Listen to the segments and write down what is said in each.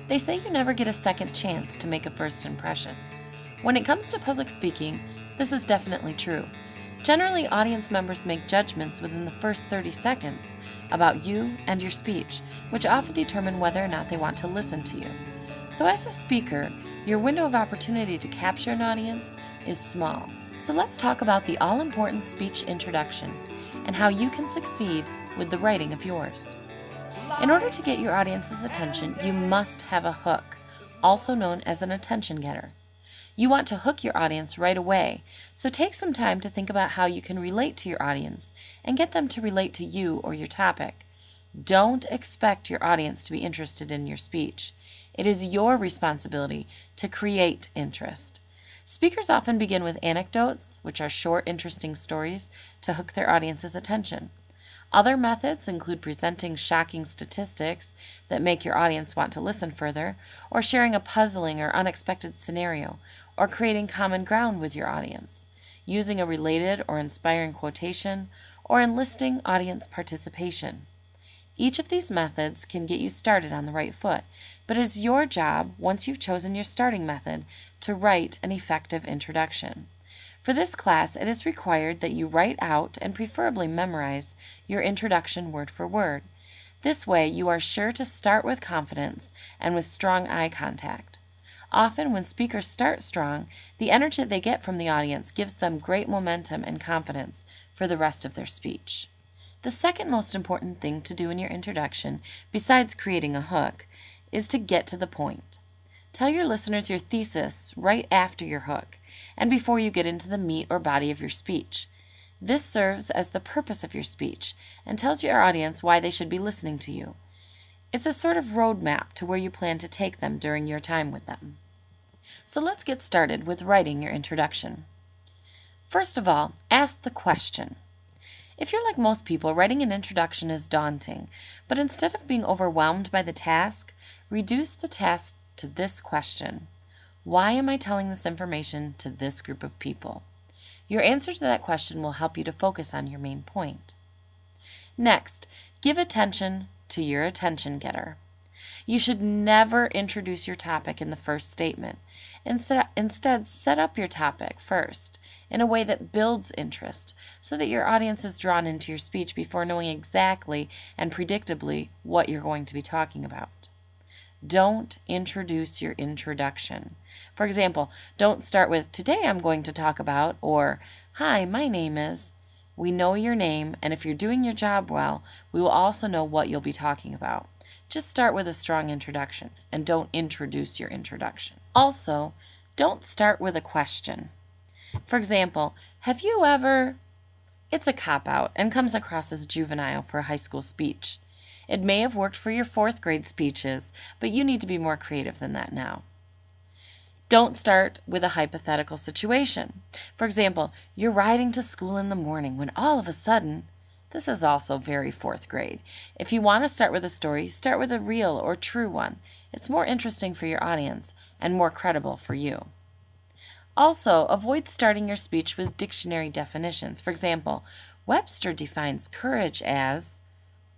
They say you never get a second chance to make a first impression. When it comes to public speaking, this is definitely true. Generally, audience members make judgments within the first 30 seconds about you and your speech, which often determine whether or not they want to listen to you. So as a speaker, your window of opportunity to capture an audience is small. So let's talk about the all-important speech introduction and how you can succeed with the writing of yours. In order to get your audience's attention, you must have a hook, also known as an attention getter. You want to hook your audience right away, so take some time to think about how you can relate to your audience and get them to relate to you or your topic. Don't expect your audience to be interested in your speech. It is your responsibility to create interest. Speakers often begin with anecdotes, which are short, interesting stories, to hook their audience's attention. Other methods include presenting shocking statistics that make your audience want to listen further, or sharing a puzzling or unexpected scenario, or creating common ground with your audience, using a related or inspiring quotation, or enlisting audience participation. Each of these methods can get you started on the right foot, but it is your job, once you've chosen your starting method, to write an effective introduction. For this class, it is required that you write out and preferably memorize your introduction word for word. This way, you are sure to start with confidence and with strong eye contact. Often, when speakers start strong, the energy they get from the audience gives them great momentum and confidence for the rest of their speech. The second most important thing to do in your introduction, besides creating a hook, is to get to the point. Tell your listeners your thesis right after your hook, and before you get into the meat or body of your speech. This serves as the purpose of your speech and tells your audience why they should be listening to you. It's a sort of roadmap to where you plan to take them during your time with them. So let's get started with writing your introduction. First of all, ask the question. If you're like most people, writing an introduction is daunting, but instead of being overwhelmed by the task, reduce the task to this question: why am I telling this information to this group of people? Your answer to that question will help you to focus on your main point. Next, give attention to your attention getter. You should never introduce your topic in the first statement. Instead, set up your topic first in a way that builds interest so that your audience is drawn into your speech before knowing exactly and predictably what you're going to be talking about. Don't introduce your introduction. For example, don't start with, "Today I'm going to talk about," or, "Hi, my name is." We know your name, and if you're doing your job well, we will also know what you'll be talking about. Just start with a strong introduction, and don't introduce your introduction. Also, don't start with a question. For example, "Have you ever..." It's a cop-out and comes across as juvenile for a high school speech. It may have worked for your 4th grade speeches, but you need to be more creative than that now. Don't start with a hypothetical situation. For example, you're riding to school in the morning when all of a sudden... This is also very 4th grade. If you want to start with a story, start with a real or true one. It's more interesting for your audience and more credible for you. Also, avoid starting your speech with dictionary definitions. For example, Webster defines courage as...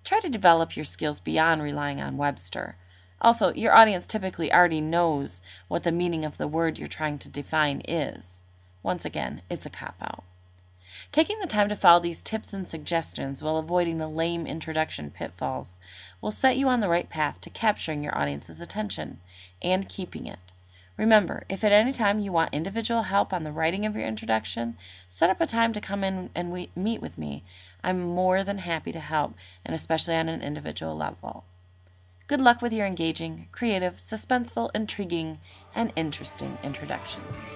Try to develop your skills beyond relying on Webster. Also, your audience typically already knows what the meaning of the word you're trying to define is. Once again, it's a cop-out. Taking the time to follow these tips and suggestions while avoiding the lame introduction pitfalls will set you on the right path to capturing your audience's attention and keeping it. Remember, if at any time you want individual help on the writing of your introduction, set up a time to come in and meet with me. I'm more than happy to help, and especially on an individual level. Good luck with your engaging, creative, suspenseful, intriguing, and interesting introductions.